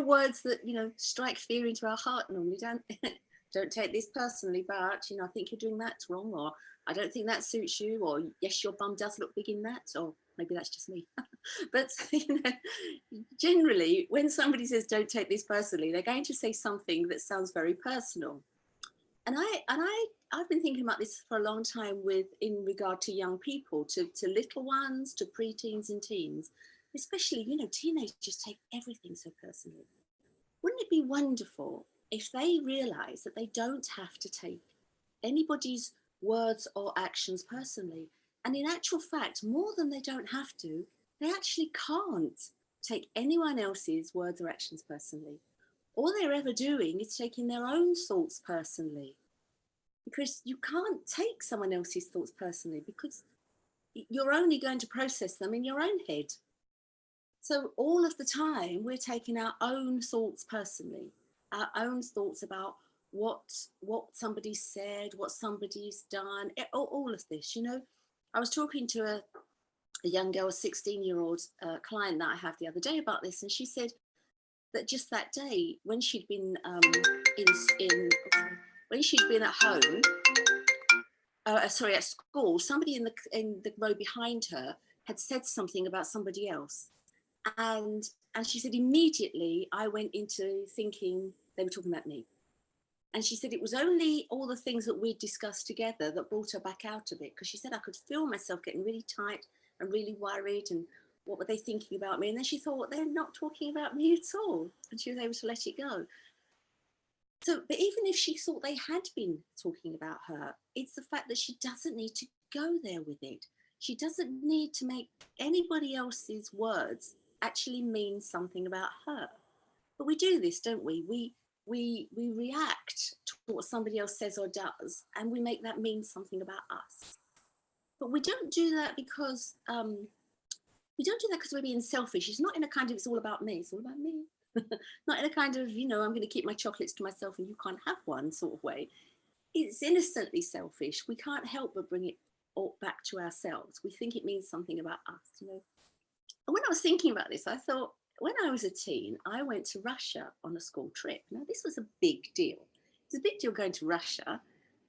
words that, you know, strike fear into our heart normally. Don't take this personally, but, you know, I think you're doing that wrong, or I don't think that suits you, or yes, your bum does look big in that, or maybe that's just me. But, you know, generally, when somebody says don't take this personally, they're going to say something that sounds very personal. And I've been thinking about this for a long time in regard to young people, to little ones, to preteens and teens, especially, you know, teenagers take everything so personally. Wouldn't it be wonderful if they realize that they don't have to take anybody's words or actions personally? And in actual fact, more than they don't have to, they actually can't take anyone else's words or actions personally. All they're ever doing is taking their own thoughts personally, because you can't take someone else's thoughts personally, because you're only going to process them in your own head. So all of the time, we're taking our own thoughts personally, our own thoughts about what somebody said, what somebody's done, all of this. You know, I was talking to a young girl, a 16-year-old client that I have the other day about this, and she said that just that day, when she'd been when she'd been at home, at school, somebody in the row behind her had said something about somebody else. And she said, immediately I went into thinking they were talking about me. And she said it was only all the things that we'd discussed together that brought her back out of it, because she said I could feel myself getting really tight and really worried, and what were they thinking about me? And then she thought, they're not talking about me at all. And she was able to let it go. So, but even if she thought they had been talking about her, it's the fact that she doesn't need to go there with it. She doesn't need to make anybody else's words actually mean something about her. But we do this, don't we? We react to what somebody else says or does, and we make that mean something about us. But we don't do that because we're being selfish. It's not in a kind of, it's all about me, it's all about me. Not in a kind of, you know, I'm going to keep my chocolates to myself and you can't have one sort of way. It's innocently selfish. We can't help but bring it all back to ourselves. We think it means something about us, you know. And when I was thinking about this, I thought, when I was a teen, I went to Russia on a school trip. Now, this was a big deal. It was a big deal going to Russia.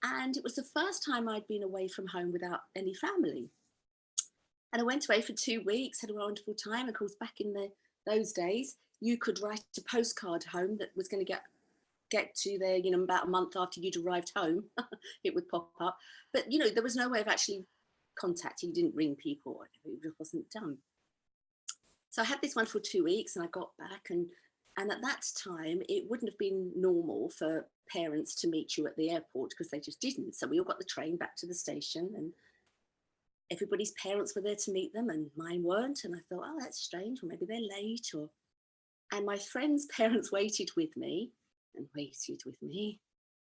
And it was the first time I'd been away from home without any family. And I went away for 2 weeks, had a wonderful time. Of course, back in those days, you could write a postcard home that was going to get to there, you know, about a month after you'd arrived home. It would pop up. But, you know, there was no way of actually contacting. You didn't ring people or whatever. It just wasn't done. So I had this wonderful 2 weeks, and I got back, and at that time, it wouldn't have been normal for parents to meet you at the airport, because they just didn't. So we all got the train back to the station, and everybody's parents were there to meet them, and mine weren't. And I thought, oh, that's strange, or maybe they're late. And my friend's parents waited with me and waited with me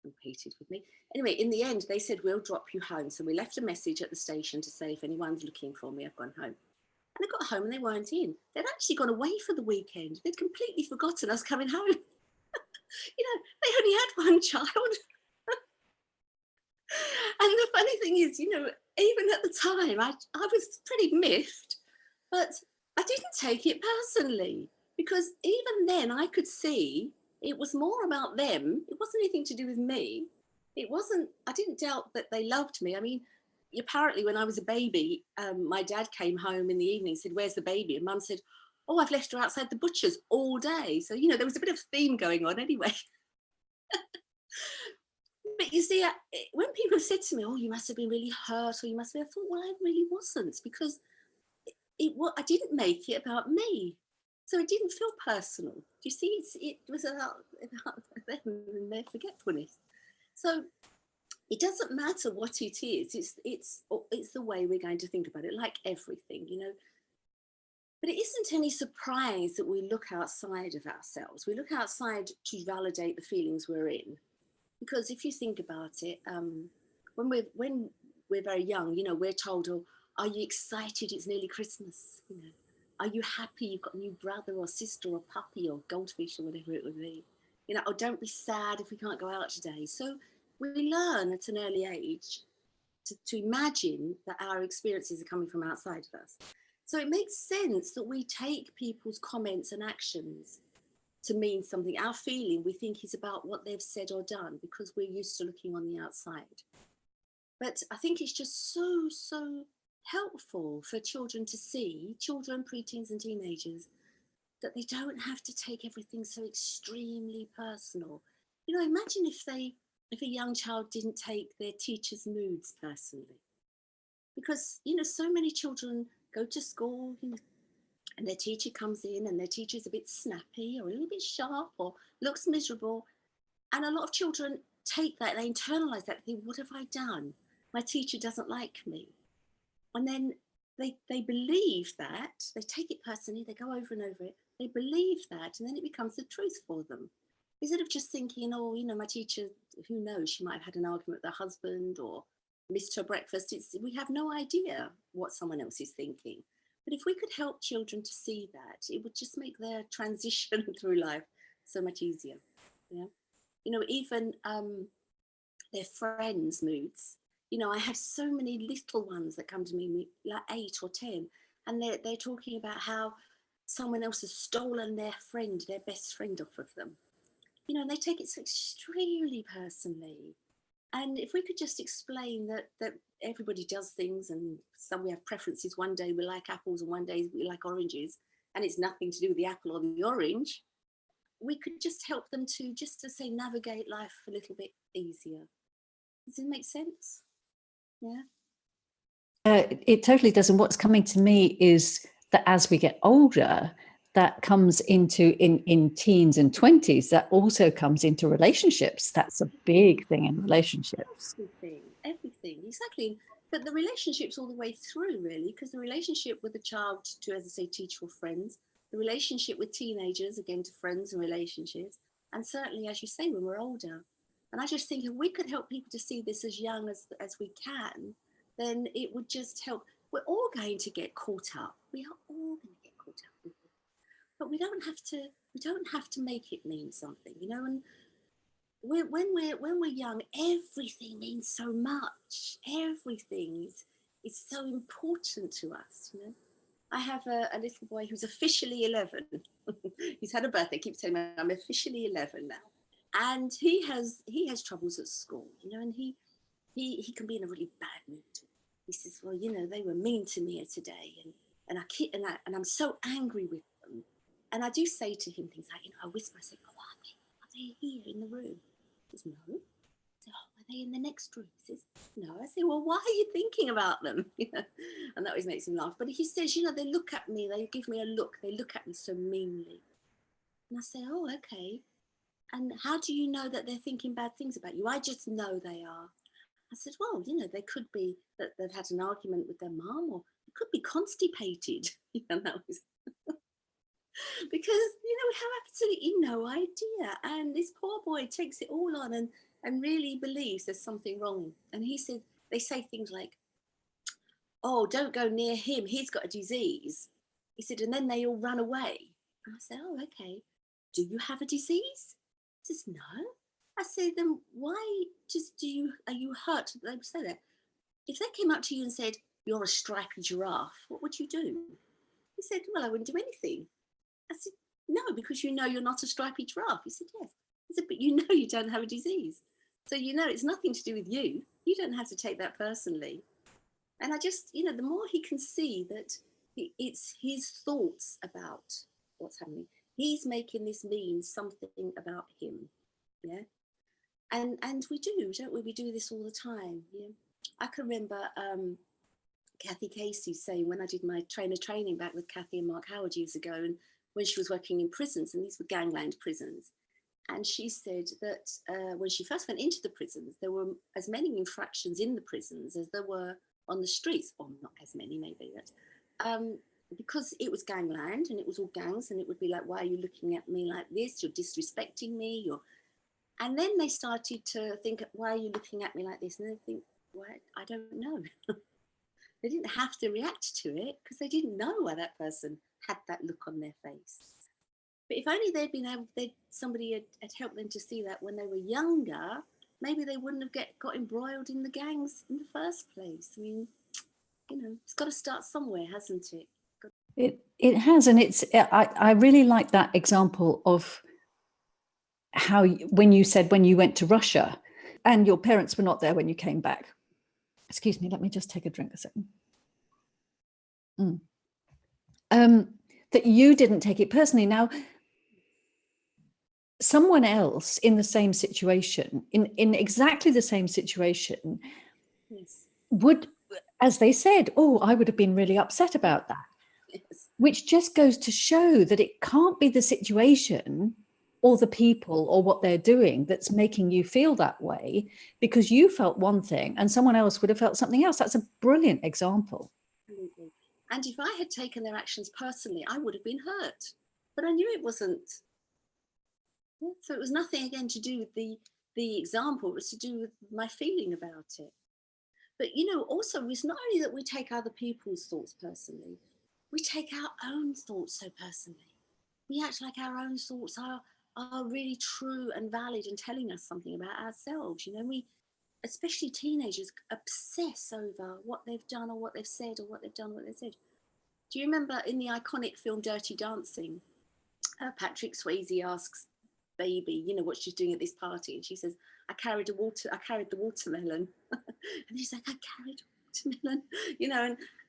and waited with me. Anyway, in the end, they said, we'll drop you home. So we left a message at the station to say, if anyone's looking for me, I've gone home. And I got home and they weren't in. They'd actually gone away for the weekend. They'd completely forgotten us coming home. You know, they only had one child. And the funny thing is, you know, even at the time, I was pretty miffed, but I didn't take it personally, because even then I could see it was more about them. It wasn't anything to do with me. I didn't doubt that they loved me. I mean, apparently when I was a baby, my dad came home in the evening and said, where's the baby? And Mum said, oh, I've left her outside the butcher's all day. So, you know, there was a bit of theme going on anyway. But you see, when people said to me, oh, you must have been really hurt, or you must have, I thought, well, I really wasn't, because I didn't make it about me. So it didn't feel personal. Do you see, it was about them and their forgetfulness. So it doesn't matter what it is. It's the way we're going to think about it, like everything, you know. But it isn't any surprise that we look outside of ourselves. We look outside to validate the feelings we're in. Because if you think about it, when we're very young, you know, we're told, oh, are you excited? It's nearly Christmas. You know, are you happy you've got a new brother or sister or puppy or goldfish or whatever it would be? You know, oh, don't be sad if we can't go out today. So we learn at an early age to imagine that our experiences are coming from outside of us. So it makes sense that we take people's comments and actions to mean something. Our feeling, we think, is about what they've said or done because we're used to looking on the outside. But I think it's just so helpful for children to see, children, preteens and teenagers, that they don't have to take everything so extremely personal. You know, imagine if a young child didn't take their teacher's moods personally. Because, you know, so many children go to school, you know, and their teacher comes in and their teacher's a bit snappy or a little bit sharp or looks miserable. And a lot of children take that, they internalize that, they think, what have I done? My teacher doesn't like me. And then they believe that, they take it personally, they go over and over it, they believe that, and then it becomes the truth for them. Instead of just thinking, oh, you know, my teacher, who knows, she might have had an argument with her husband or missed her breakfast. We have no idea what someone else is thinking. But if we could help children to see that, it would just make their transition through life so much easier. Yeah, you know, even their friends' moods. You know, I have so many little ones that come to me, like 8 or 10, and they're talking about how someone else has stolen their friend, their best friend, off of them. You know, and they take it so extremely personally. And if we could just explain that everybody does things, and some we have preferences. One day we like apples and one day we like oranges, and it's nothing to do with the apple or the orange. We could just help them to say navigate life a little bit easier. Does it make sense? Yeah. It totally does. And what's coming to me is that as we get older, that comes into in teens and 20s, that also comes into relationships. That's a big thing in relationships. Everything, exactly. But the relationships all the way through, really, because the relationship with the child to, as I say, teacher or friends, the relationship with teenagers, again, to friends and relationships, and certainly, as you say, when we're older. And I just think if we could help people to see this as young as we can, then it would just help. We're all going to get caught up. We are all going to get caught up with it. But we don't have to make it mean something, you know. And when we're young, everything means so much. Everything is so important to us, you know. I have a little boy who's officially 11. He's had a birthday. Keeps telling me I'm officially 11 now, and he has troubles at school, you know, and he can be in a really bad mood. He says, well, you know, they were mean to me today, and I'm so angry with them. And I do say to him things like, you know, I whisper, I say, oh, are they here in the room? He says, no. I say, oh, are they in the next room? He says, no. I say, well, why are you thinking about them? You know? And that always makes him laugh. But he says, you know, they look at me, they give me a look, they look at me so meanly. And I say, oh, okay. And how do you know that they're thinking bad things about you? I just know they are. I said, well, you know, they could be that they've had an argument with their mum, or it could be constipated. You know, that was because, you know, we have absolutely no idea. And this poor boy takes it all on and really believes there's something wrong. And he said, they say things like, oh, don't go near him, he's got a disease. He said, and then they all run away. And I said, oh, okay. Do you have a disease? He says, no. I said, then why are you hurt? They would say that. If they came up to you and said, you're a stripy giraffe, what would you do? He said, well, I wouldn't do anything. I said, no, because you know you're not a stripy giraffe. He said, yes. I said, but you know you don't have a disease. So you know it's nothing to do with you. You don't have to take that personally. And I just, you know, the more he can see that it's his thoughts about what's happening, he's making this mean something about him. Yeah. And we do, don't we? We do this all the time. Yeah. I can remember Kathy Casey saying, when I did my trainer training back with Kathy and Mark Howard years ago, and when she was working in prisons, and these were gangland prisons, and she said that when she first went into the prisons, there were as many infractions in the prisons as there were on the streets, or not as many, maybe, but because it was gangland and it was all gangs, and it would be like, why are you looking at me like this? You're disrespecting me. And then they started to think, why are you looking at me like this? And they think, well, I don't know. They didn't have to react to it because they didn't know why that person had that look on their face. But if only they'd been able, somebody had helped them to see that when they were younger, maybe they wouldn't have got embroiled in the gangs in the first place. I mean, you know, it's got to start somewhere, hasn't it? It has, and I really like that example of how when you said when you went to Russia and your parents were not there when you came back. Excuse me, let me just take a drink a second. That you didn't take it personally. Now, someone else in the same situation, in exactly the same situation, Yes. would, as they said, oh, I would have been really upset about that. Yes. Which just goes to show that it can't be the situation or the people or what they're doing that's making you feel that way, because you felt one thing and someone else would have felt something else. That's a brilliant example. Absolutely. And if I had taken their actions personally, I would have been hurt. But I knew it wasn't. Yeah, so it was nothing again to do with the example, it was to do with my feeling about it. But also it's not only that we take other people's thoughts personally, we take our own thoughts so personally. We act like our own thoughts are really true and valid and telling us something about ourselves. We, especially teenagers, obsess over what they've done or what they've said or what they've done or what they've said. Do you remember in the iconic film Dirty Dancing, Patrick Swayze asks Baby, what she's doing at this party, and she says, I carried the watermelon. And he's like, I carried a watermelon,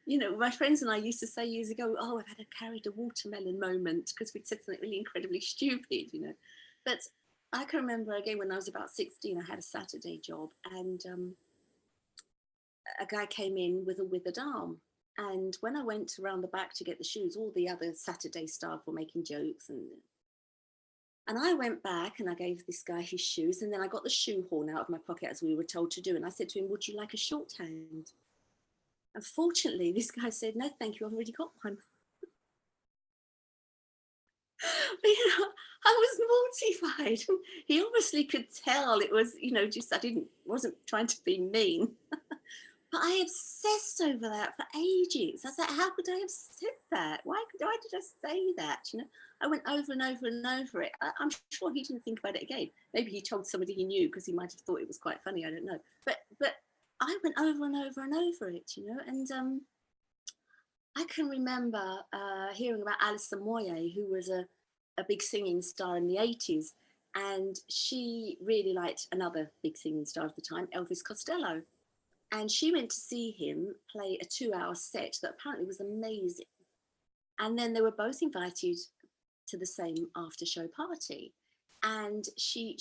and my friends and I used to say years ago, oh, I've had a carried a watermelon moment, because we'd said something really incredibly stupid, But I can remember again when I was about 16, I had a Saturday job, and a guy came in with a withered arm. And when I went around the back to get the shoes, all the other Saturday staff were making jokes, and I went back and I gave this guy his shoes, and then I got the shoehorn out of my pocket as we were told to do. And I said to him, would you like a shorthand? Unfortunately, this guy said, no, thank you, I've already got one. But, I was mortified. He obviously could tell it was, just wasn't trying to be mean. But I obsessed over that for ages. I was like, how could I have said that? Why did I say that? I went over and over and over it. I'm sure he didn't think about it again. Maybe he told somebody he knew because he might have thought it was quite funny. I don't know. But I went over and over and over it, and I can remember hearing about Alison Moyet, who was a big singing star in the 80s. And she really liked another big singing star of the time, Elvis Costello. And she went to see him play a 2-hour set that apparently was amazing. And then they were both invited to the same after show party. And she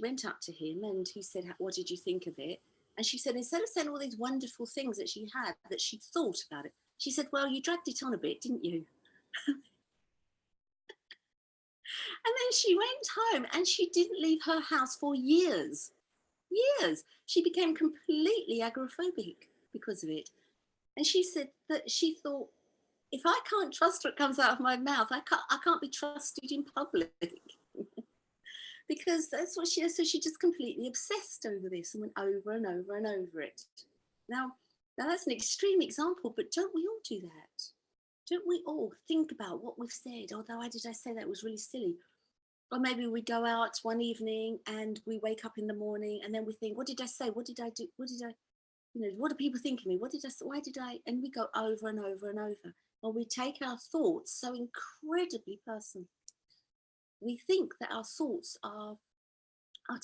went up to him and he said, what did you think of it? And she said, instead of saying all these wonderful things that she had, that she thought about it, she said, well, you dragged it on a bit, didn't you? And then she went home and she didn't leave her house for years. She became completely agoraphobic because of it. And she said that she thought, if I can't trust what comes out of my mouth, I can't be trusted in public. Because that's what she does. So she just completely obsessed over this and went over and over and over it. Now that's an extreme example, but don't we all do that? Don't we all think about what we've said? Although, why did I say that? It was really silly. Or maybe we go out one evening and we wake up in the morning and then we think, what did I say? What did I do? What did I, what do people think of me? What did I say? Why did I? And we go over and over and over. Or we take our thoughts so incredibly personal. We think that our thoughts are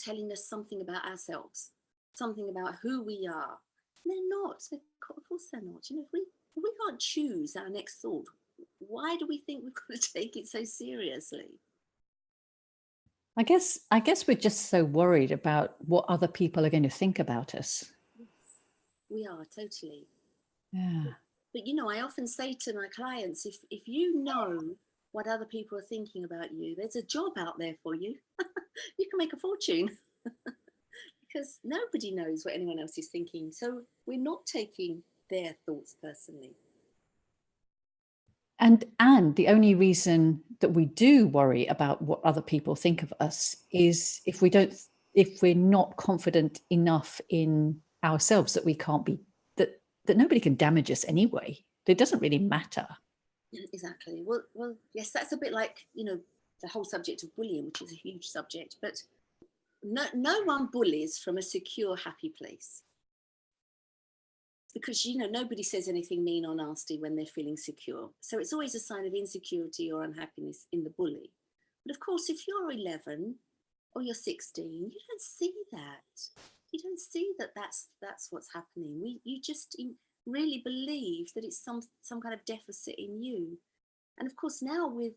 telling us something about ourselves, something about who we are. And they're not. Of course they're not. If we can't choose our next thought, why do we think we've got to take it so seriously? I guess we're just so worried about what other people are going to think about us. Yes, we are, totally. Yeah. But I often say to my clients, if you know what other people are thinking about you, there's a job out there for you. You can make a fortune. Because nobody knows what anyone else is thinking. So we're not taking their thoughts personally. And the only reason that we do worry about what other people think of us is if we're not confident enough in ourselves that we can't be, that nobody can damage us anyway. It doesn't really matter. Exactly. Well, yes, that's a bit like, the whole subject of bullying, which is a huge subject, but no one bullies from a secure, happy place. Because, nobody says anything mean or nasty when they're feeling secure. So it's always a sign of insecurity or unhappiness in the bully. But of course, if you're 11 or you're 16, you don't see that. You don't see that that's what's happening. You just really believe that it's some kind of deficit in you. And of course now with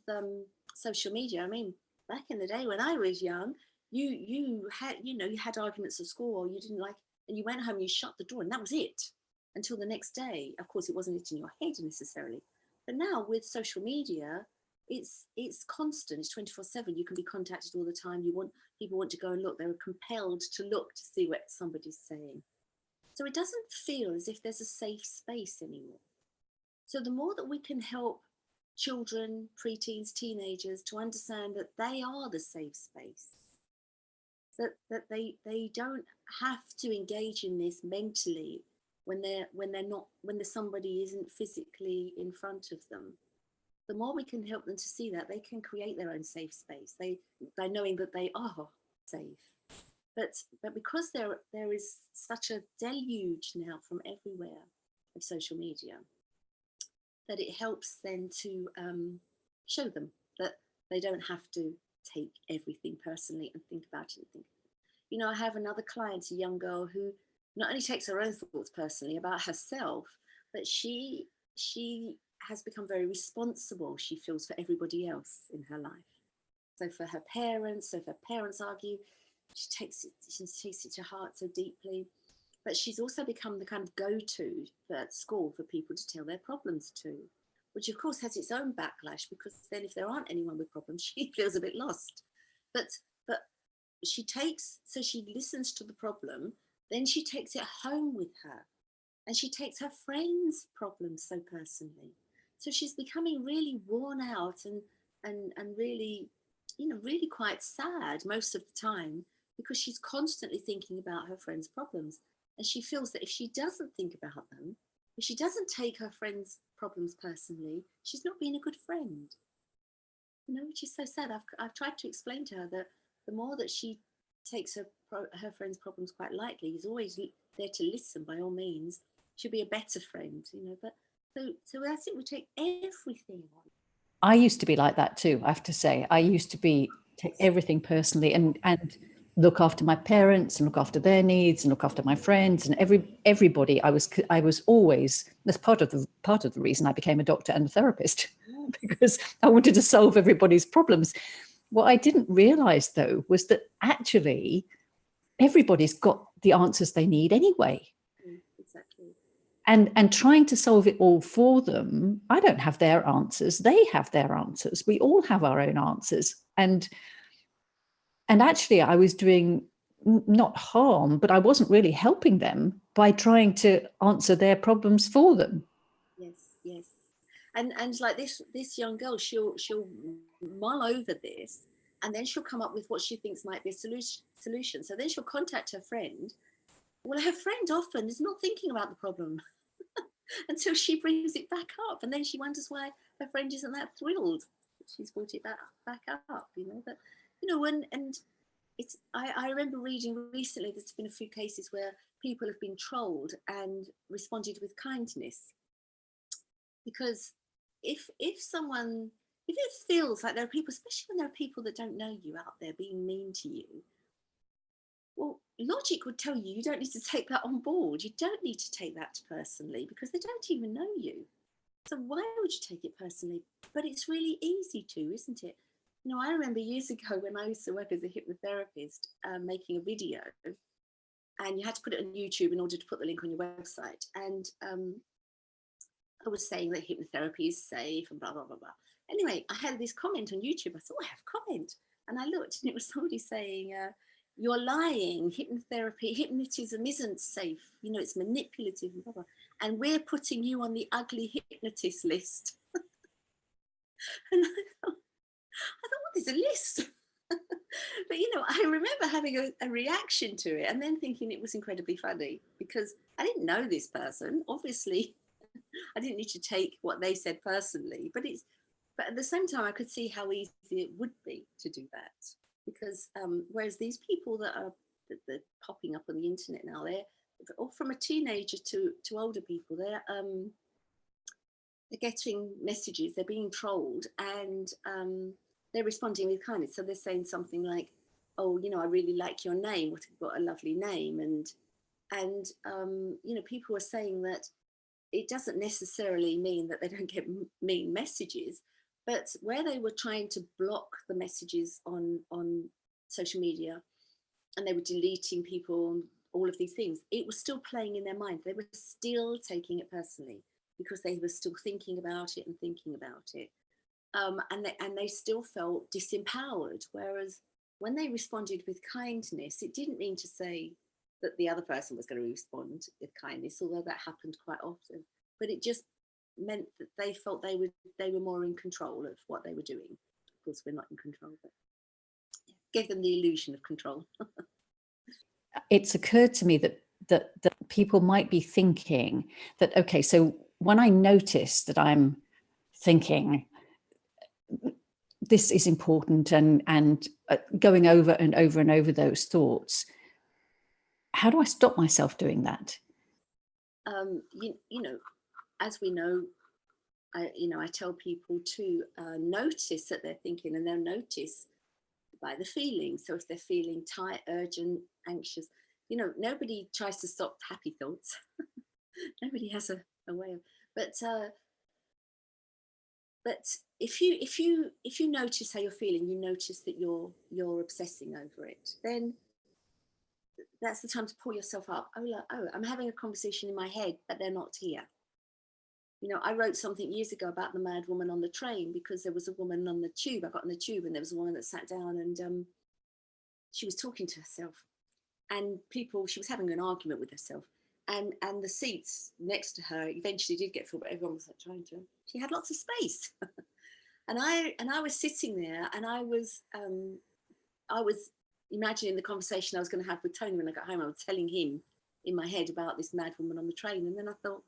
social media, I mean, back in the day when I was young, you had, you had arguments at school, or you didn't like, and you went home, you shut the door, and that was it until the next day. Of course, it wasn't it in your head necessarily, but now with social media, it's constant. It's 24/7. You can be contacted all the time. People want to go and look. They're compelled to look to see what somebody's saying. So it doesn't feel as if there's a safe space anymore. So the more that we can help children, preteens, teenagers to understand that they are the safe space, that they don't have to engage in this mentally when somebody isn't physically in front of them. The more we can help them to see that, they can create their own safe space. By knowing that they are safe. But because there is such a deluge now from everywhere of social media, that it helps then to show them that they don't have to take everything personally and think about it. I have another client, a young girl, who not only takes her own thoughts personally about herself, but she has become very responsible, she feels, for everybody else in her life. So for her parents, so if her parents argue, she takes it to heart so deeply. But she's also become the kind of go-to at school for people to tell their problems to, which of course has its own backlash, because then if there aren't anyone with problems, she feels a bit lost. But she listens to the problem, then she takes it home with her, and she takes her friends' problems so personally. So she's becoming really worn out and really, really quite sad most of the time, because she's constantly thinking about her friends' problems. And she feels that if she doesn't think about them, if she doesn't take her friends' problems personally, she's not being a good friend. Which is so sad. I've tried to explain to her that the more that she takes her friends' problems quite lightly, is always there to listen by all means, she'll be a better friend. But so I think we take everything on. I used to be like that too, I have to say. I used to take everything personally and look after my parents and look after their needs and look after my friends and everybody. I was always, that's part of the reason I became a doctor and a therapist, because I wanted to solve everybody's problems. What I didn't realize though was that actually everybody's got the answers they need anyway. Exactly. And trying to solve it all for them, I don't have their answers. They have their answers. We all have our own answers. And actually, I was doing not harm, but I wasn't really helping them by trying to answer their problems for them. Yes. And like this young girl, she'll mull over this, and then she'll come up with what she thinks might be a solution. So then she'll contact her friend. Well, her friend often is not thinking about the problem until she brings it back up, and then she wonders why her friend isn't that thrilled that she's brought it back up. But and it's I remember reading recently there's been a few cases where people have been trolled and responded with kindness, because if it feels like there are people, especially when there are people that don't know you out there being mean to you, well, logic would tell you don't need to take that on board. You don't need to take that personally, because they don't even know you. So why would you take it personally? But it's really easy to, isn't it? I remember years ago when I used to work as a hypnotherapist, making a video, and you had to put it on YouTube in order to put the link on your website. And I was saying that hypnotherapy is safe and blah, blah, blah, blah. Anyway, I had this comment on YouTube. I thought, I have a comment. And I looked, and it was somebody saying, you're lying. Hypnotism isn't safe. It's manipulative and blah, blah. And we're putting you on the ugly hypnotist list. And I thought, what is a list? But I remember having a reaction to it and then thinking it was incredibly funny, because I didn't know this person. Obviously, I didn't need to take what they said personally, but at the same time, I could see how easy it would be to do that, because whereas these people that are popping up on the internet now, they're all from a teenager to older people. They're getting messages, they're being trolled, and they're responding with kindness. So they're saying something like, oh, I really like your name. What a lovely name. And people were saying that it doesn't necessarily mean that they don't get mean messages, but where they were trying to block the messages on social media, and they were deleting people, all of these things, it was still playing in their mind. They were still taking it personally because they were still thinking about it and thinking about it. And they still felt disempowered. Whereas when they responded with kindness, it didn't mean to say that the other person was going to respond with kindness, although that happened quite often. But it just meant that they felt they were more in control of what they were doing. Of course, we're not in control, but gave them the illusion of control. It's occurred to me that people might be thinking that, okay, so when I notice that I'm thinking this is important and going over and over and over those thoughts, how do I stop myself doing that? As we know, I tell people to notice that they're thinking, and they'll notice by the feeling. So if they're feeling tight, urgent, anxious, nobody tries to stop happy thoughts. Nobody has a way of, but if you notice how you're feeling, you notice that you're obsessing over it, then that's the time to pull yourself up. Oh, I'm having a conversation in my head, but they're not here. I wrote something years ago about the mad woman on the train, because there was a woman on the tube. I got on the tube and there was a woman that sat down, and she was talking to herself, and she was having an argument with herself, and the seats next to her eventually did get full, but everyone was like trying to. She had lots of space, and I was sitting there, and I was imagining the conversation I was going to have with Tony when I got home. I was telling him in my head about this mad woman on the train, and then I thought,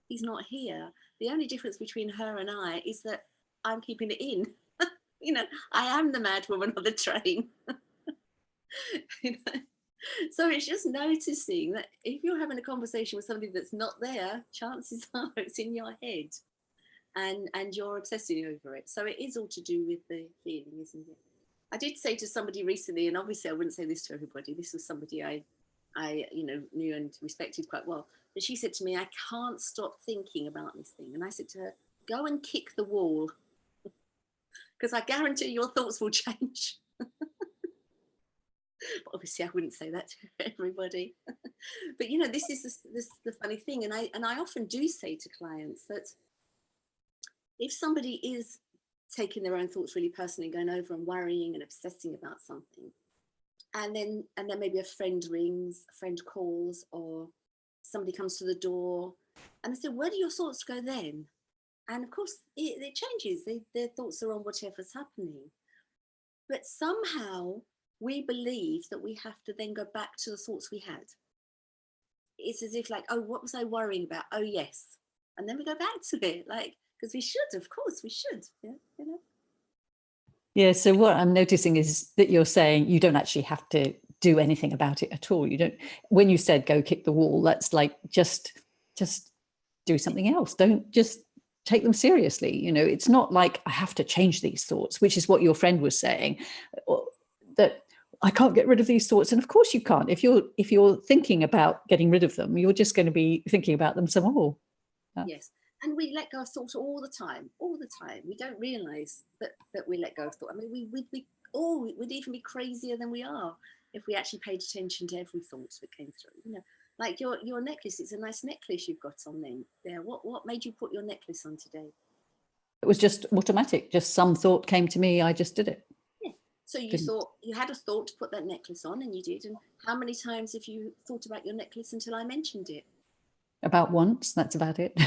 he's not here. The only difference between her and I is that I'm keeping it in. I am the mad woman on the train. So it's just noticing that if you're having a conversation with somebody that's not there, chances are it's in your head, and you're obsessing over it. So it is all to do with the feeling, isn't it? I did say to somebody recently, and obviously I wouldn't say this to everybody, this was somebody I knew and respected quite well, but she said to me, I can't stop thinking about this thing. And I said to her, go and kick the wall, because I guarantee your thoughts will change. But obviously I wouldn't say that to everybody. But this is the funny thing, and I often do say to clients that if somebody is taking their own thoughts really personally, going over and worrying and obsessing about something, and then maybe a friend rings, a friend calls, or somebody comes to the door, and they say, where do your thoughts go then? And of course it changes. Their thoughts are on whatever's happening, but somehow we believe that we have to then go back to the thoughts we had. It's as if, like, oh, what was I worrying about? Oh yes. And then we go back to it, like, because we should, of course we should. Yeah, so what I'm noticing is that you're saying you don't actually have to do anything about it at all. You don't, when you said go kick the wall, that's like just do something else. Don't just take them seriously. It's not like I have to change these thoughts, which is what your friend was saying, that I can't get rid of these thoughts. And of course you can't. If you're thinking about getting rid of them, you're just going to be thinking about them some more. Yes. And we let go of thoughts all the time. We don't realise that we let go of thought. I mean, we'd even be crazier than we are if we actually paid attention to every thought that came through. Like your necklace. It's a nice necklace you've got on there. What made you put your necklace on today? It was just automatic. Just some thought came to me. I just did it. Yeah. So you had a thought to put that necklace on, and you did. And how many times have you thought about your necklace until I mentioned it? About once. That's about it.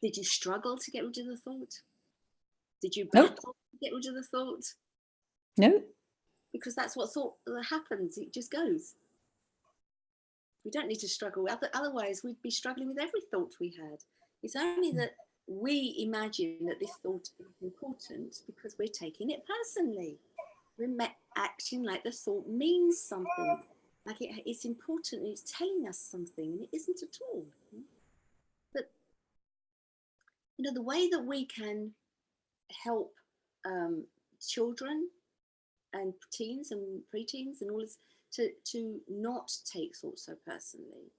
Did you struggle to get rid of the thought? Did you Nope. battle to get rid of the thought? No. Because that's what thought happens. It just goes. We don't need to struggle. Otherwise, we'd be struggling with every thought we had. It's only that we imagine that this thought is important because we're taking it personally. We're acting like the thought means something. Like it's important and it's telling us something, and it isn't at all. But the way that we can help children and teens and preteens and all this, to not take thoughts so personally,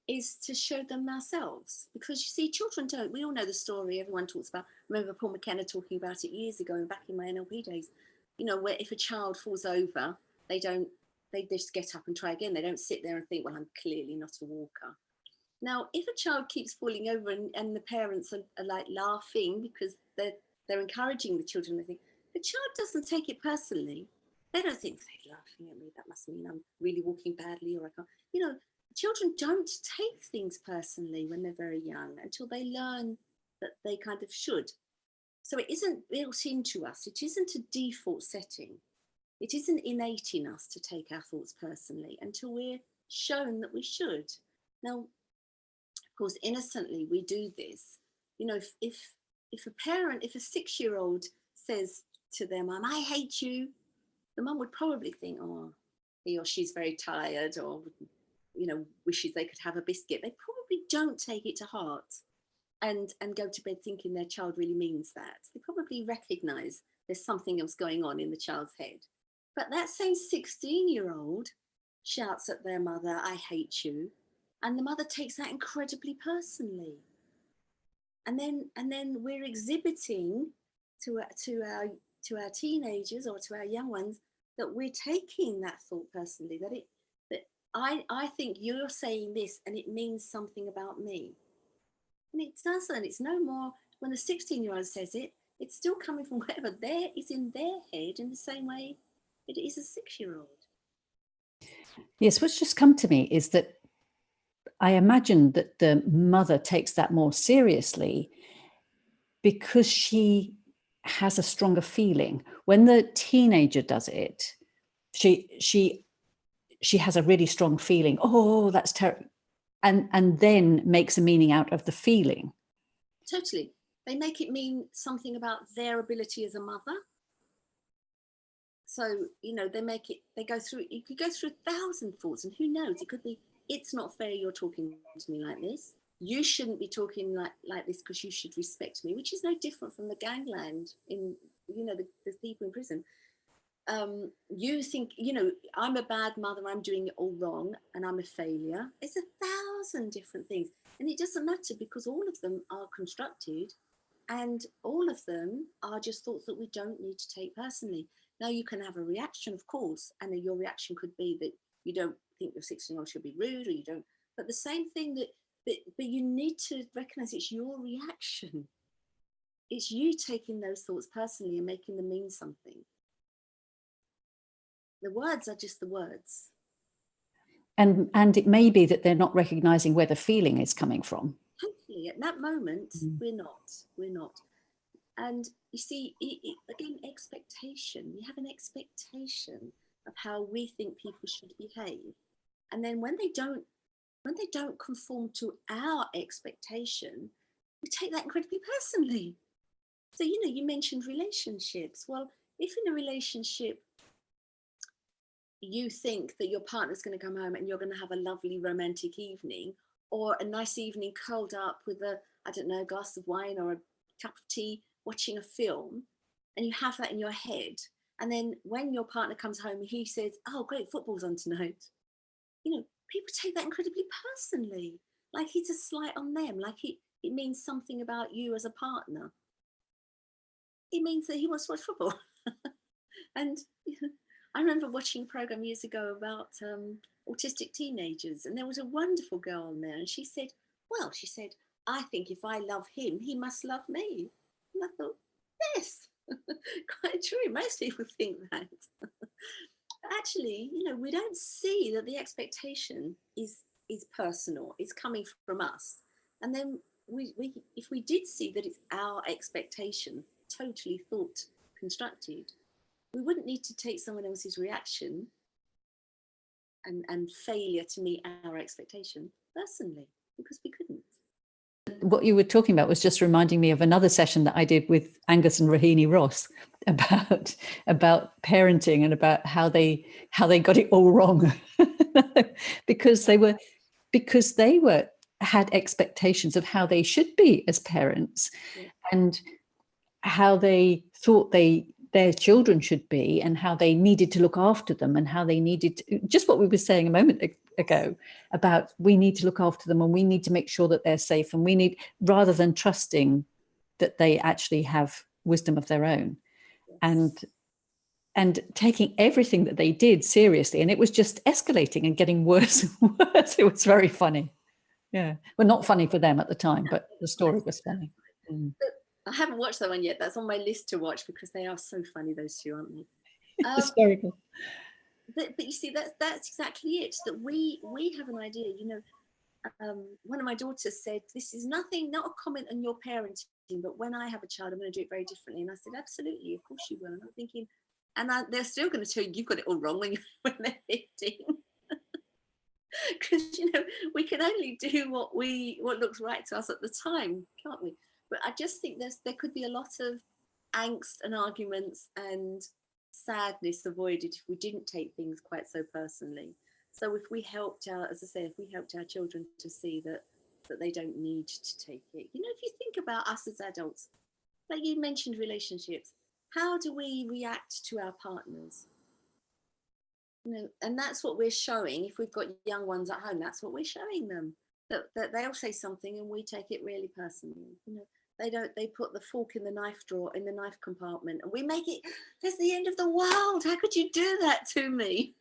is to show them ourselves. Because you see, children don't. We all know the story. Everyone talks about. I remember Paul McKenna talking about it years ago, and back in my NLP days. You know, where if a child falls over, they don't. They just get up and try again. They don't sit there and think, well, I'm clearly not a walker. Now, if a child keeps falling over and the parents are like laughing because they're encouraging the children, they think the child doesn't take it personally. They don't think they're laughing at me. That must mean I'm really walking badly, or I can't. You know, children don't take things personally when they're very young until they learn that they kind of should. So it isn't built into us. It isn't a default setting. It isn't innate in us to take our thoughts personally until we're shown that we should. Now, of course, innocently we do this. You know, if a parent, if a 6-year-old says to their mum, I hate you, the mum would probably think, oh, he or she's very tired, or, you know, wishes they could have a biscuit. They probably don't take it to heart and go to bed thinking their child really means that. They probably recognize there's something else going on in the child's head. But that same 16-year-old shouts at their mother, I hate you. And the mother takes that incredibly personally. And then we're exhibiting to our teenagers or to our young ones that we're taking that thought personally, that I think you're saying this and it means something about me. And it doesn't. It's no more. When the 16-year-old says it, it's still coming from whatever there is in their head in the same way it is a 6-year-old. Yes, what's just come to me is that I imagine that the mother takes that more seriously because she has a stronger feeling. When the teenager does it, she has a really strong feeling. Oh, that's terrible. And then makes a meaning out of the feeling. Totally. They make it mean something about their ability as a mother. So, you know, they go through, you could go through 1,000 thoughts, and who knows, it could be, it's not fair you're talking to me like this. You shouldn't be talking like this because you should respect me, which is no different from the gangland in, you know, the people in prison. You think, you know, I'm a bad mother, I'm doing it all wrong, and I'm a failure. It's 1,000 different things. And it doesn't matter because all of them are constructed and all of them are just thoughts that we don't need to take personally. Now, you can have a reaction, of course, and your reaction could be that you don't think your 16-year-old should be rude, or you don't, but the same thing but you need to recognize it's your reaction. It's you taking those thoughts personally and making them mean something. The words are just the words. And it may be that they're not recognizing where the feeling is coming from. Hopefully, at that moment, we're not. And you see, again, expectation. We have an expectation of how we think people should behave. And then when they don't conform to our expectation, we take that incredibly personally. So, you know, you mentioned relationships. Well, if in a relationship you think that your partner's going to come home and you're going to have a lovely romantic evening, or a nice evening curled up with a, I don't know, a glass of wine or a cup of tea, watching a film, and you have that in your head, and then when your partner comes home, he says, oh, great, football's on tonight. You know, people take that incredibly personally, like it's a slight on them, like it means something about you as a partner. It means that he wants to watch football. And I remember watching a program years ago about autistic teenagers, and there was a wonderful girl on there, and she said, I think if I love him, he must love me. And I thought, yes, quite true. Most people think that. Actually, you know, we don't see that the expectation is personal. It's coming from us. And then we if we did see that it's our expectation, totally thought constructed, we wouldn't need to take someone else's reaction and failure to meet our expectation personally, because we couldn't. What you were talking about was just reminding me of another session that I did with Angus and Rahini Ross about parenting and about how they got it all wrong because they had expectations of how they should be as parents, and how they thought they their children should be, and how they needed to look after them, and how they needed to, just what we were saying a moment ago about, we need to look after them and we need to make sure that they're safe, and we need, rather than trusting that they actually have wisdom of their own. Yes. And taking everything that they did seriously, and it was just escalating and getting worse and worse. It was very funny. Yeah, well, not funny for them at the time, but the story was funny. I haven't watched that one yet. That's on my list to watch because they are so funny, those two, aren't they? Hysterical. But you see, that's exactly it. That we have an idea. One of my daughters said, "This is nothing, not a comment on your parenting, but when I have a child, I'm going to do it very differently." And I said, "Absolutely, of course you will." And I'm thinking, they're still going to tell you you've got it all wrong when they're 15. Because we can only do what looks right to us at the time, can't we? But I just think there could be a lot of angst and arguments and sadness avoided if we didn't take things quite so personally. So if we helped our, as I say, if we helped our children to see that they don't need to take it. If you think about us as adults, like you mentioned relationships, how do we react to our partners? And that's what we're showing. If we've got young ones at home, that's what we're showing them. That they'll say something and we take it really personally. They put the fork in the knife drawer, in the knife compartment, and we make it, that's the end of the world. How could you do that to me?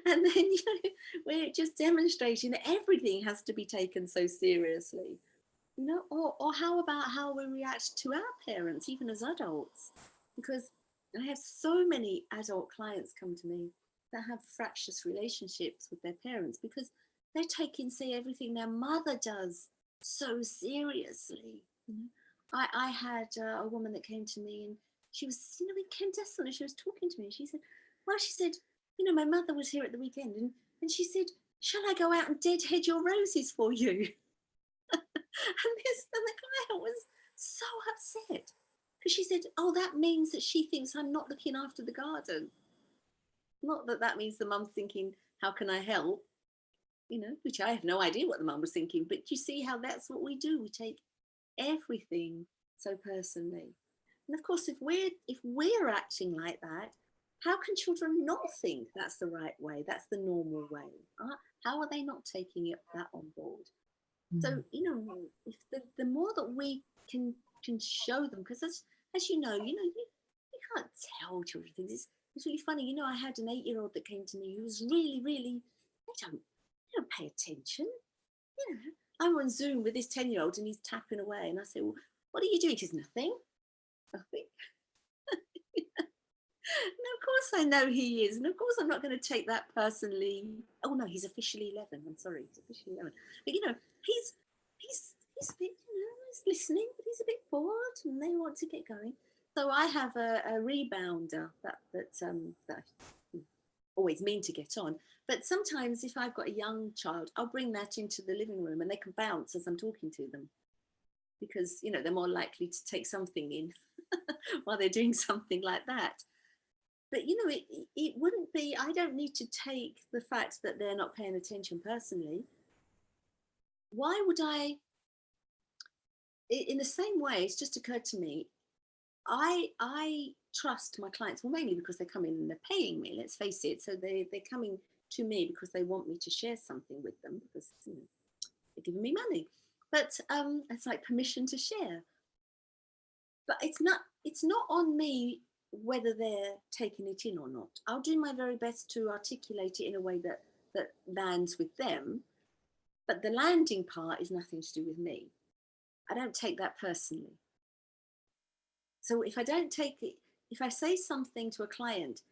And then we're just demonstrating that everything has to be taken so seriously. Or how about how we react to our parents, even as adults? Because I have so many adult clients come to me that have fractious relationships with their parents because they're taking, say, everything their mother does so seriously. I had a woman that came to me, and she was, incandescent, and she was talking to me. And she said, my mother was here at the weekend, and she said, "Shall I go out and deadhead your roses for you?" And the client was so upset because she said, "Oh, that means that she thinks I'm not looking after the garden." Not that means the mum's thinking, "How can I help?" Which I have no idea what the mum was thinking. But you see how that's what we do. We take everything so personally. And of course, if we're acting like that, how can children not think that's the right way? That's the normal way. How are they not taking that on board? So if the more that we can show them, because as you can't tell children things. It's really funny. I had an 8-year-old that came to me who was really, really, they don't pay attention. I'm on Zoom with this 10-year-old and he's tapping away, and I say, "Well, what are you doing?" He says, "Nothing." Nothing. And of course I know he is, and of course I'm not going to take that personally. Oh no, he's officially 11. I'm sorry, he's officially 11. But he's a bit, he's listening, but he's a bit bored, and they want to get going. So I have a rebounder that I always mean to get on. But sometimes if I've got a young child, I'll bring that into the living room, and they can bounce as I'm talking to them, because they're more likely to take something in while they're doing something like that. But it wouldn't be, I don't need to take the fact that they're not paying attention personally. Why would I? In the same way, it's just occurred to me, I trust my clients, well, mainly because they're coming and they're paying me, let's face it. So they're coming to me because they want me to share something with them, because they're giving me money. But it's like permission to share. But it's not on me whether they're taking it in or not. I'll do my very best to articulate it in a way that lands with them. But the landing part is nothing to do with me. I don't take that personally. So if I say something to a client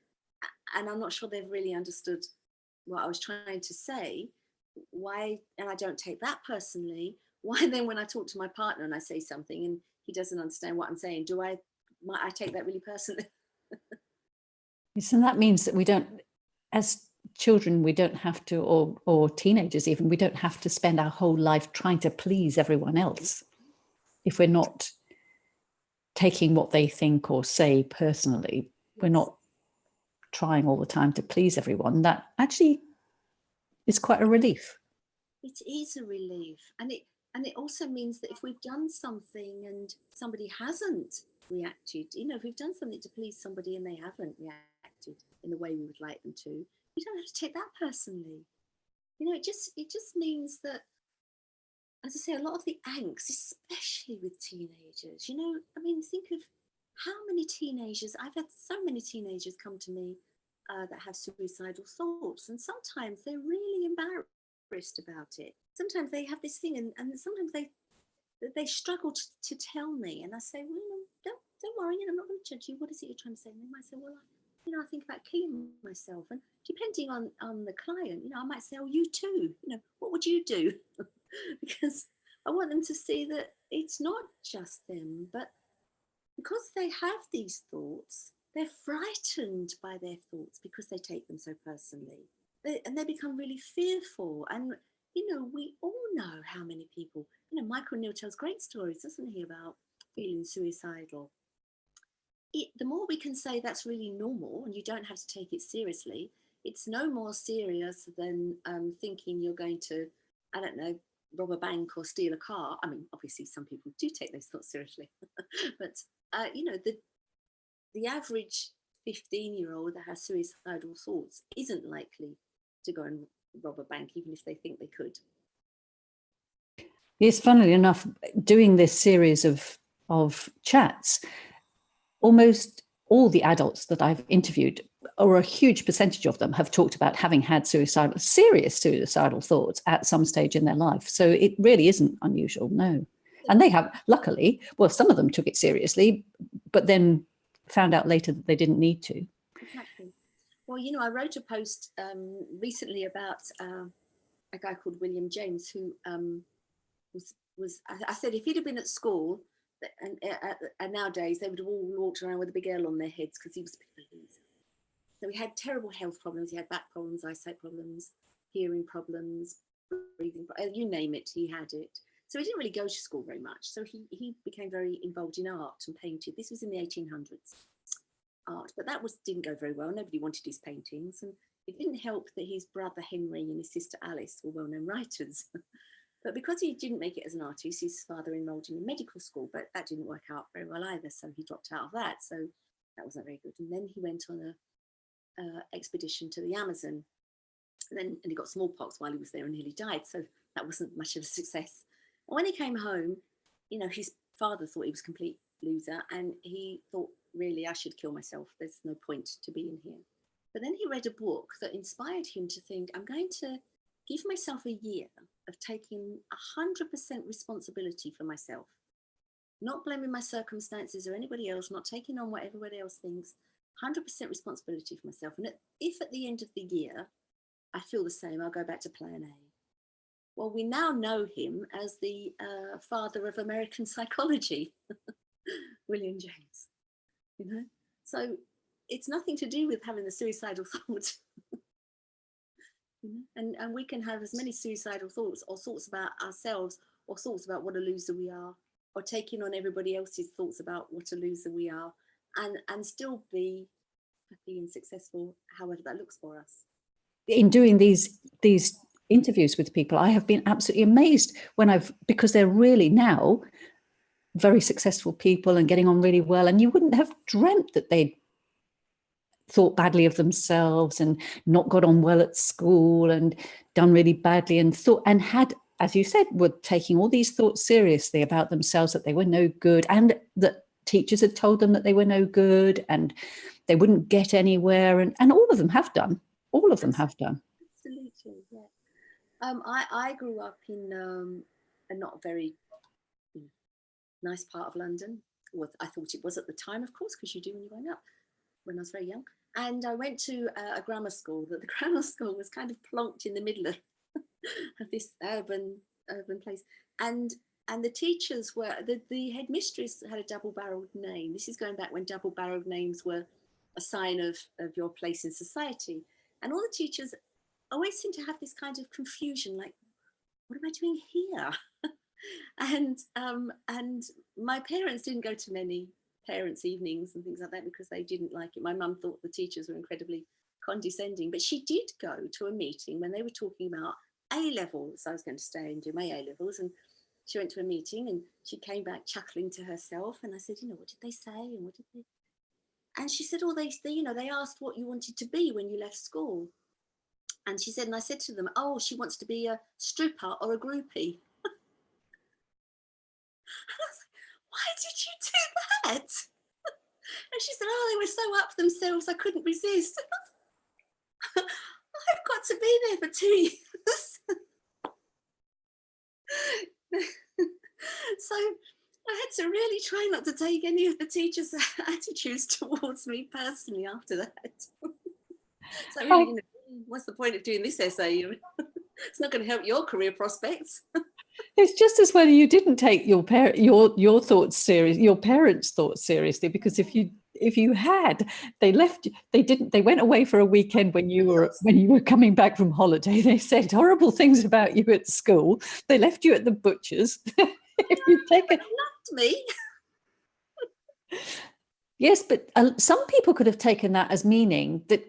and I'm not sure they've really understood what I was trying to say, why, and I don't take that personally, why then when I talk to my partner and I say something and he doesn't understand what I'm saying, might I take that really personally? Yes, and that means that we don't, as children, we don't have to, or teenagers even, we don't have to spend our whole life trying to please everyone else. If we're not taking what they think or say personally, we're not trying all the time to please everyone. That actually is quite a relief. It is a relief. And it also means that if we've done something and somebody hasn't reacted, if we've done something to please somebody and they haven't reacted in the way we would like them to, you don't have to take that personally. It just means that, as I say, a lot of the angst, especially with teenagers, think of how many teenagers, I've had so many teenagers come to me that have suicidal thoughts, and sometimes they're really embarrassed about it. Sometimes they have this thing, and sometimes they struggle to tell me, and I say, well, don't worry, I'm not going to judge you. What is it you're trying to say? And they might say, well, I think about killing myself, and depending on the client, I might say, oh, you too. What would you do? Because I want them to see that it's not just them, but because they have these thoughts, they're frightened by their thoughts because they take them so personally. And they become really fearful. And, we all know how many people, Michael Neal tells great stories, doesn't he, about feeling suicidal. The more we can say that's really normal and you don't have to take it seriously, it's no more serious than thinking you're going to, I don't know, rob a bank or steal a car. I mean, obviously, some people do take those thoughts seriously, but the average 15-year-old that has suicidal thoughts isn't likely to go and rob a bank, even if they think they could. Yes, funnily enough, doing this series of chats, almost all the adults that I've interviewed, or a huge percentage of them, have talked about having had serious suicidal thoughts at some stage in their life. So it really isn't unusual, no. And they have, luckily, well, some of them took it seriously, but then found out later that they didn't need to. Exactly. Well, I wrote a post recently about a guy called William James, who was I said if he'd have been at school, and nowadays they would have all walked around with a big L on their heads because he was a bit of a loser. So he had terrible health problems. He had back problems, eyesight problems, hearing problems, breathing, you name it, he had it. So he didn't really go to school very much. So he became very involved in art and painted. This was in the 1800s, art, but that didn't go very well. Nobody wanted his paintings, and it didn't help that his brother Henry and his sister Alice were well-known writers. But because he didn't make it as an artist, his father enrolled him in medical school, but that didn't work out very well either. So he dropped out of that. So that wasn't very good. And then he went on a expedition to the Amazon, and he got smallpox while he was there and nearly died. So that wasn't much of a success. And when he came home, his father thought he was a complete loser, and he thought, really, I should kill myself. There's no point to being here. But then he read a book that inspired him to think, I'm going to give myself a year of taking 100% responsibility for myself, not blaming my circumstances or anybody else, not taking on what everybody else thinks, 100% responsibility for myself. And if at the end of the year I feel the same, I'll go back to plan A. Well, we now know him as the father of American psychology, William James. So it's nothing to do with having the suicidal thought. And we can have as many suicidal thoughts, or thoughts about ourselves, or thoughts about what a loser we are, or taking on everybody else's thoughts about what a loser we are, and still be happy and successful, however that looks for us. In doing these interviews with people, I have been absolutely amazed because they're really now very successful people and getting on really well, and you wouldn't have dreamt that they'd thought badly of themselves and not got on well at school and done really badly, and had, as you said, were taking all these thoughts seriously about themselves, that they were no good, and that teachers had told them that they were no good and they wouldn't get anywhere, and all of them have done. All of them have done. Absolutely, yeah. I grew up in a not very nice part of London. Well, I thought it was at the time, of course, because you do when you're growing up, when I was very young. And I went to a grammar school. The grammar school was kind of plonked in the middle of this urban place. And the teachers were, the headmistress had a double-barreled name. This is going back when double-barreled names were a sign of your place in society. And all the teachers always seemed to have this kind of confusion, like, what am I doing here? And my parents didn't go to many parents' evenings and things like that because they didn't like it. My mum thought the teachers were incredibly condescending, but she did go to a meeting when they were talking about A-levels. I was going to stay and do my A-levels, and she went to a meeting and she came back chuckling to herself. And I said, what did they say? And what did they? And she said, oh, they asked what you wanted to be when you left school. And she said, and I said to them, oh, she wants to be a stripper or a groupie. And I was like, why did you do that? And she said, oh, they were so up themselves, I couldn't resist. I've got to be there for 2 years. So I had to really try not to take any of the teachers' attitudes towards me personally after that. So I really, what's the point of doing this essay? It's not going to help your career prospects. It's just as well you didn't take your thoughts serious, your parents' thoughts seriously, because if you had, they went away for a weekend when you were coming back from holiday. They said horrible things about you at school. They left you at the butcher's. If you take it, loved me. Yes, but some people could have taken that as meaning that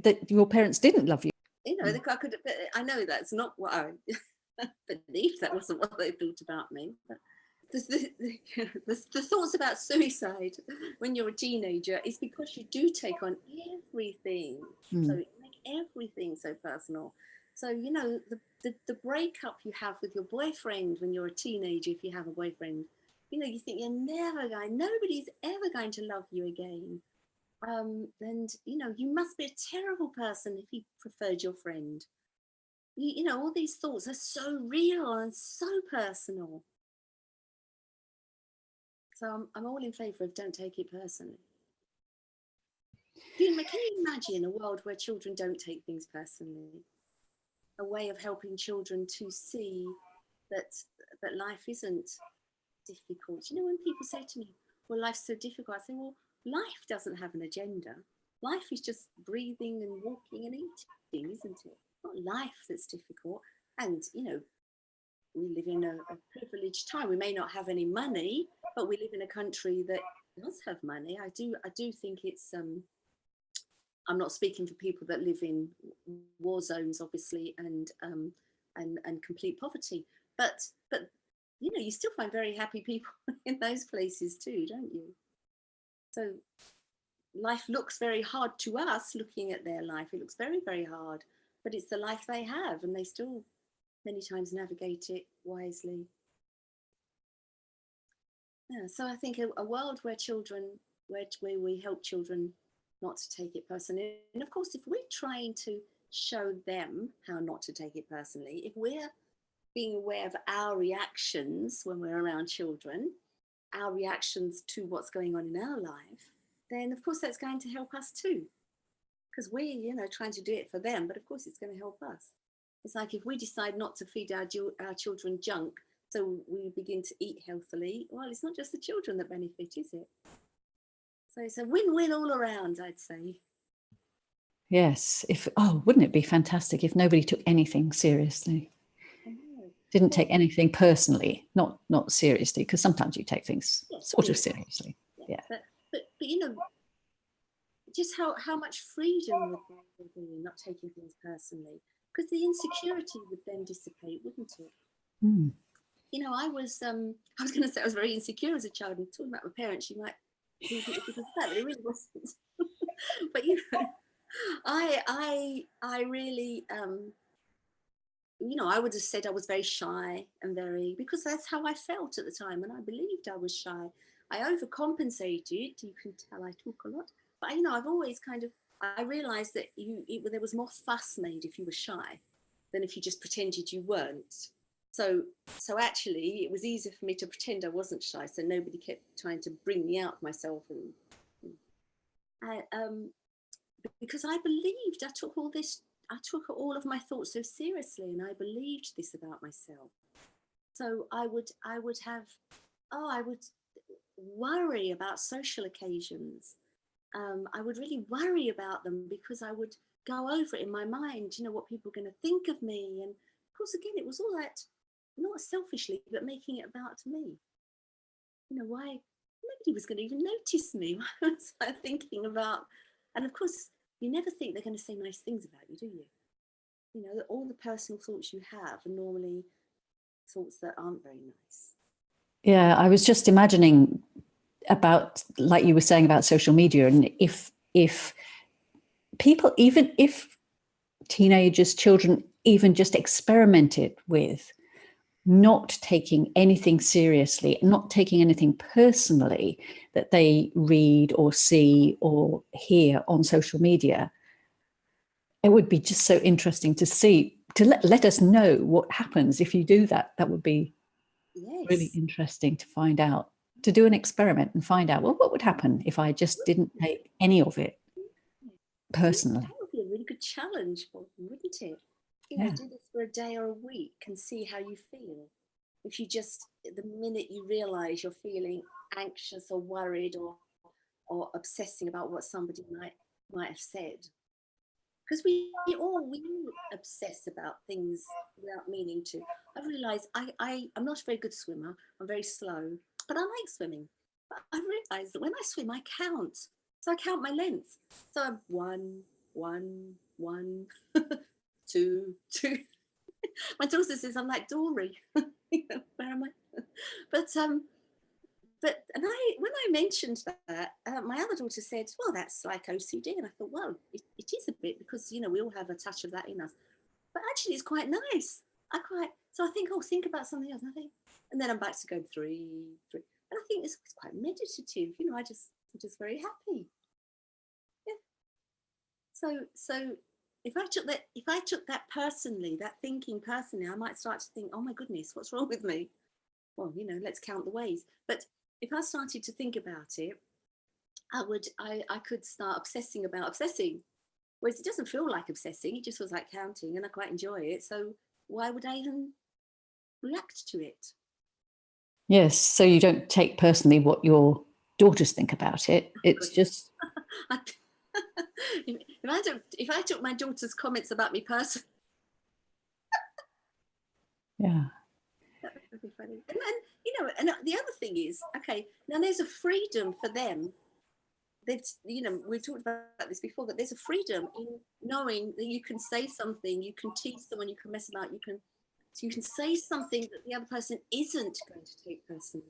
that your parents didn't love you. I know that's not what I believed. That wasn't what they thought about me. But the thoughts about suicide when you're a teenager is because you do take on everything. So you make everything so personal. So, the breakup you have with your boyfriend when you're a teenager, if you have a boyfriend, you think nobody's ever going to love you again. And, you must be a terrible person if he preferred your friend. All these thoughts are so real and so personal. So I'm all in favour of don't take it personally. Can you imagine a world where children don't take things personally? A way of helping children to see that life isn't difficult. When people say to me, well, life's so difficult, I say, well, life doesn't have an agenda. Life is just breathing and walking and eating, isn't it? Not life that's difficult. And, we live in a privileged time. We may not have any money, but we live in a country that does have money. I do think it's, I'm not speaking for people that live in war zones, obviously, and complete poverty. But you still find very happy people in those places too, don't you? So life looks very hard to us looking at their life. It looks very, very hard, but it's the life they have, and they still many times navigate it wisely. Yeah, so I think a world where we help children not to take it personally. And of course, if we're trying to show them how not to take it personally, if we're being aware of our reactions when we're around children, our reactions to what's going on in our life, then of course that's going to help us too. Because we're, trying to do it for them, but of course it's going to help us. It's like if we decide not to feed our children junk, so we begin to eat healthily, well, it's not just the children that benefit, is it? So it's a win-win all around, I'd say. Yes. Wouldn't it be fantastic if nobody took anything seriously? Didn't take anything personally, not seriously, because sometimes you take things sort of seriously. Yeah. But just how much freedom would there be in not taking things personally? Because the insecurity would then dissipate, wouldn't it? Mm. I was going to say I was very insecure as a child, and talking about my parents, you might think it was that, but it really wasn't. But I really I would have said I was very shy and because that's how I felt at the time, and I believed I was shy. I overcompensated. You can tell I talk a lot, but I've always I realised that there was more fuss made if you were shy than if you just pretended you weren't. So actually, it was easier for me to pretend I wasn't shy, so nobody kept trying to bring me out myself. And because I believed, I took all of my thoughts so seriously, and I believed this about myself. So I would worry about social occasions. I would really worry about them because I would go over it in my mind, what people are going to think of me. And of course, again, it was all that, not selfishly, but making it about me. Why nobody was going to even notice me. I was thinking about, and of course, you never think they're going to say nice things about you, do you? All the personal thoughts you have are normally thoughts that aren't very nice. Yeah, I was just imagining about, like you were saying about social media, and if people, even if teenagers, children, even just experimented with not taking anything seriously, not taking anything personally that they read or see or hear on social media, it would be just so interesting to see, to let us know what happens if you do that. That would be really interesting to find out, to do an experiment and find out, well, what would happen if I just didn't take any of it personally? That would be a really good challenge for them, wouldn't it? Yeah. Do this for a day or a week and see how you feel. If you just, the minute you realize you're feeling anxious or worried or obsessing about what somebody might have said, because we all obsess about things without meaning to. I've realised I'm not a very good swimmer. I'm very slow, but I like swimming. But I've realised that when I swim, I count. So I count my lengths. So I'm one, one, two, two. My daughter says I'm like Dory. Where am I? But and when I mentioned that, my other daughter said, "Well, that's like OCD," and I thought, "Well, it is a bit because we all have a touch of that in us, but actually, it's quite nice. So I think, oh, think about something else, and I think, and then I'm back to go three, and I think it's quite meditative. I'm just very happy. Yeah. So if I took that personally, that thinking personally, I might start to think, oh my goodness, what's wrong with me? Well, let's count the ways. But if I started to think about it, I could start obsessing about obsessing. Whereas it doesn't feel like obsessing, it just feels like counting, and I quite enjoy it. So why would I even react to it? Yes, so you don't take personally what your daughters think about it. It's just if I took my daughter's comments about me personally, yeah. that would be funny. And the other thing is, okay, now there's a freedom for them. We've talked about this before, that there's a freedom in knowing that you can say something, you can tease someone, you can mess about, you can say something that the other person isn't going to take personally.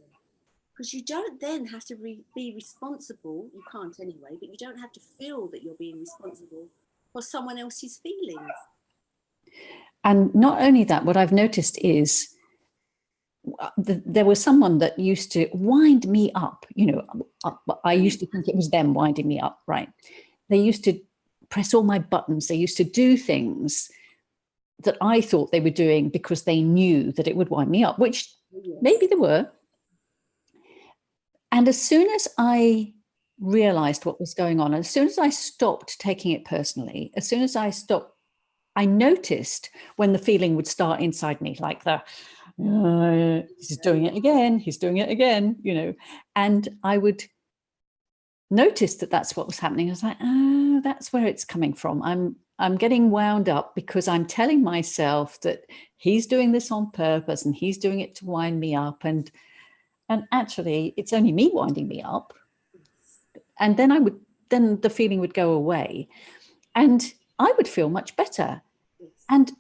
Because you don't then have to be responsible. You can't anyway, but you don't have to feel that you're being responsible for someone else's feelings. And not only that, what I've noticed is there was someone that used to wind me up. I used to think it was them winding me up, right? They used to press all my buttons. They used to do things that I thought they were doing because they knew that it would wind me up, which maybe they were. And as soon as I realized what was going on, as soon as I stopped taking it personally, as soon as I noticed when the feeling would start inside me, like he's doing it again, and I would notice that that's what was happening. I was like, oh, that's where it's coming from. I'm getting wound up because I'm telling myself that he's doing this on purpose and he's doing it to wind me up. And actually, it's only me winding me up. And then the feeling would go away and I would feel much better. And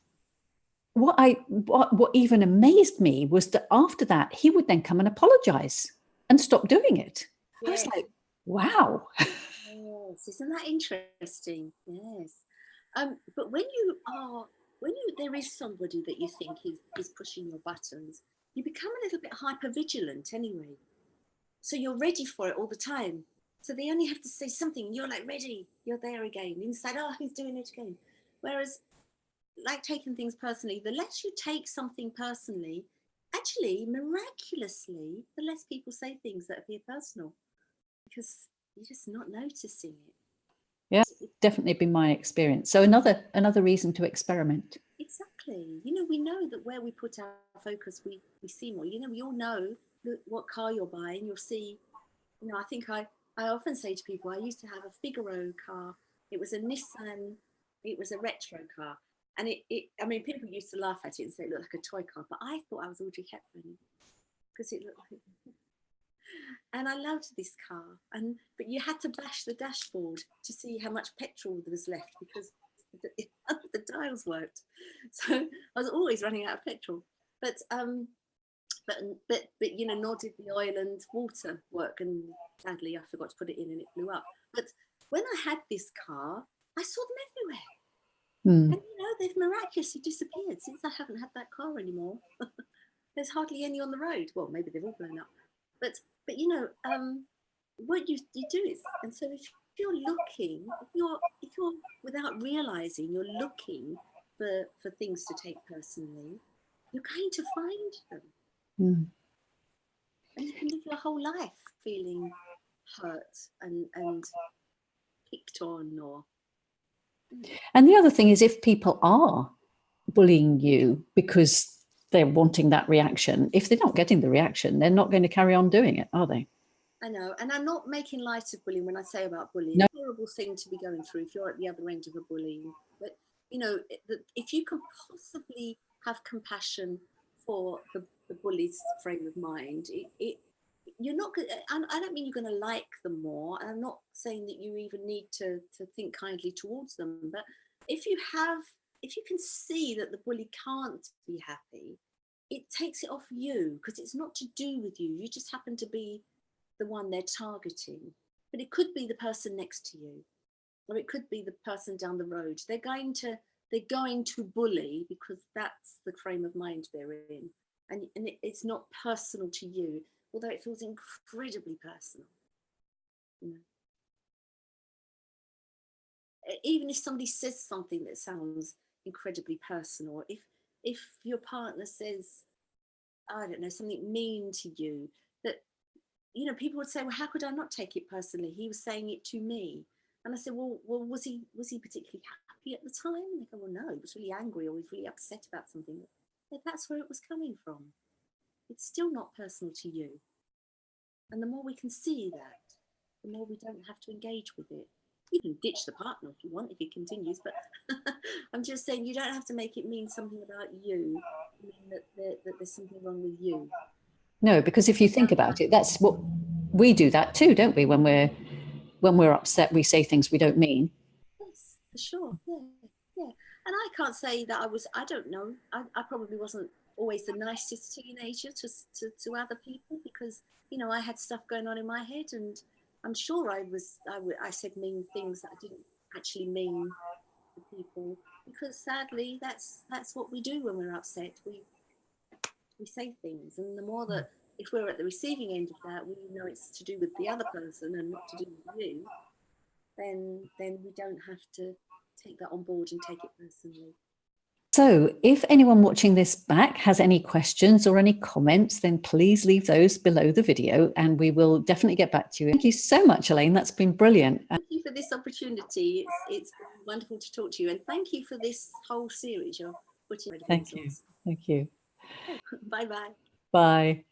what even amazed me was that after that, he would then come and apologize and stop doing it. Yes. I was like, wow. Yes, isn't that interesting? Yes. But there is somebody that you think is pushing your buttons, you become a little bit hyper vigilant anyway. So you're ready for it all the time. So they only have to say something, and you're like ready. You're there again. Inside, oh, he's doing it again. Whereas, like taking things personally, the less you take something personally, actually, miraculously, the less people say things that appear personal, because you're just not noticing it. Yeah, definitely been my experience. So another reason to experiment. Exactly. We know that where we put our focus, we see more. We all know what car you're buying. You'll see. I think I often say to people, I used to have a Figaro car. It was a Nissan. It was a retro car, and I mean, people used to laugh at it and say it looked like a toy car, but I thought I was Audrey Hepburn because it looked like. And I loved this car, but you had to bash the dashboard to see how much petrol there was left because the dials worked. So I was always running out of petrol. But you know, nor did the oil and water work, and sadly I forgot to put it in and it blew up. But when I had this car, I saw them everywhere. Mm. And you know, they've miraculously disappeared since I haven't had that car anymore. There's hardly any on the road. Well, maybe they've all blown up. But you know, what you do is, and so if you're looking, if you're without realizing you're looking for things to take personally, you're going to find them. Mm. And you can live your whole life feeling hurt and picked on, or And the other thing is, if people are bullying you because they're wanting that reaction, if they're not getting the reaction, they're not going to carry on doing it, are they? I know, and I'm not making light of bullying when I say about bullying. No. It's a horrible thing to be going through if you're at the other end of a bullying. But you know, if you can possibly have compassion for the bully's frame of mind, you're not. I don't mean you're going to like them more. And I'm not saying that you even need to think kindly towards them. But if you can see that the bully can't be happy, it takes it off you, because it's not to do with you. You just happen to be the one they're targeting. But it could be the person next to you, or it could be the person down the road. They're going to bully because that's the frame of mind they're in, and it's not personal to you, although it feels incredibly personal. You know? Even if somebody says something that sounds incredibly personal, if your partner says, I don't know, something mean to you, that, you know, people would say, well, how could I not take it personally? He was saying it to me. And I said, well, was he particularly happy at the time? And they go, well, no, he was really angry, or he was really upset about something. But that's where it was coming from. It's still not personal to you. And the more we can see that, the more we don't have to engage with it. You can ditch the partner if you want, if he continues, but I'm just saying you don't have to make it mean something about you, mean that there's something wrong with you. No, because if you think about it, that's what we do that too, don't we? When we're upset, we say things we don't mean. Yes, for sure. Yeah. And I can't say that I don't know. I probably wasn't always the nicest teenager to other people, because, you know, I had stuff going on in my head, and I'm sure I said mean things that I didn't actually mean to people, because sadly that's what we do when we're upset. We say things, and the more that, if we're at the receiving end of that, we know it's to do with the other person and not to do with you, then we don't have to take that on board and take it personally. So if anyone watching this back has any questions or any comments, then please leave those below the video and we will definitely get back to you. Thank you so much, Elaine. That's been brilliant. Thank you for this opportunity. It's been wonderful to talk to you, and thank you for this whole series you're putting. Thank you. Thank you. Bye-bye. Bye.